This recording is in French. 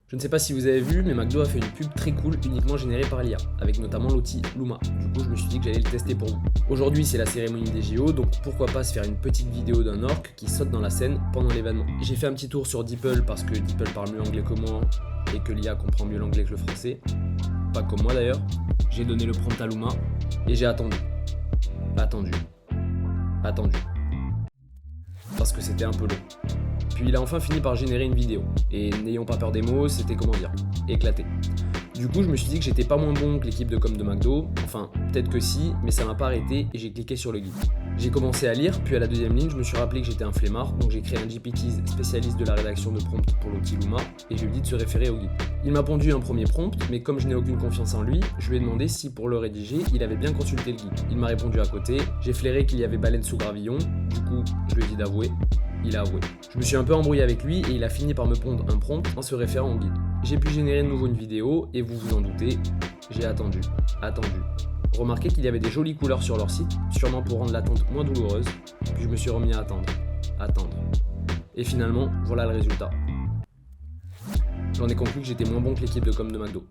Je ne sais pas si vous avez vu, mais McDo a fait une pub très cool uniquement générée par l'IA, avec notamment l'outil Luma. Du coup, je me suis dit que j'allais le tester pour vous. Aujourd'hui, c'est la cérémonie des JO, donc pourquoi pas se faire une petite vidéo d'un orc qui saute dans la scène pendant l'événement. J'ai fait un petit tour sur DeepL parce que DeepL parle mieux anglais que moi et que l'IA comprend mieux l'anglais que le français. Pas comme moi d'ailleurs. J'ai donné le prompt à Luma et j'ai attendu. Attendu. Parce que c'était un peu long. Puis il a enfin fini par générer une vidéo. Et n'ayons pas peur des mots, c'était éclaté. Du coup, je me suis dit que j'étais pas moins bon que l'équipe de com de McDo. Enfin, peut-être que si, mais ça m'a pas arrêté et j'ai cliqué sur le guide. J'ai commencé à lire, puis à la deuxième ligne, je me suis rappelé que j'étais un flemmard, donc j'ai créé un GPT spécialiste de la rédaction de prompts pour l'outil Luma et je lui ai dit de se référer au guide. Il m'a pondu un premier prompt, mais comme je n'ai aucune confiance en lui, je lui ai demandé si pour le rédiger, il avait bien consulté le guide. Il m'a répondu à côté, j'ai flairé qu'il y avait baleine sous gravillon, du coup, je lui ai dit d'avouer. Il a avoué. Je me suis un peu embrouillé avec lui et il a fini par me pondre un prompt en se référant au guide. J'ai pu générer de nouveau une vidéo et vous vous en doutez, j'ai attendu. Remarquez qu'il y avait des jolies couleurs sur leur site, sûrement pour rendre l'attente moins douloureuse, puis je me suis remis à attendre. Et finalement, voilà le résultat. J'en ai conclu que j'étais moins bon que l'équipe de com de McDo.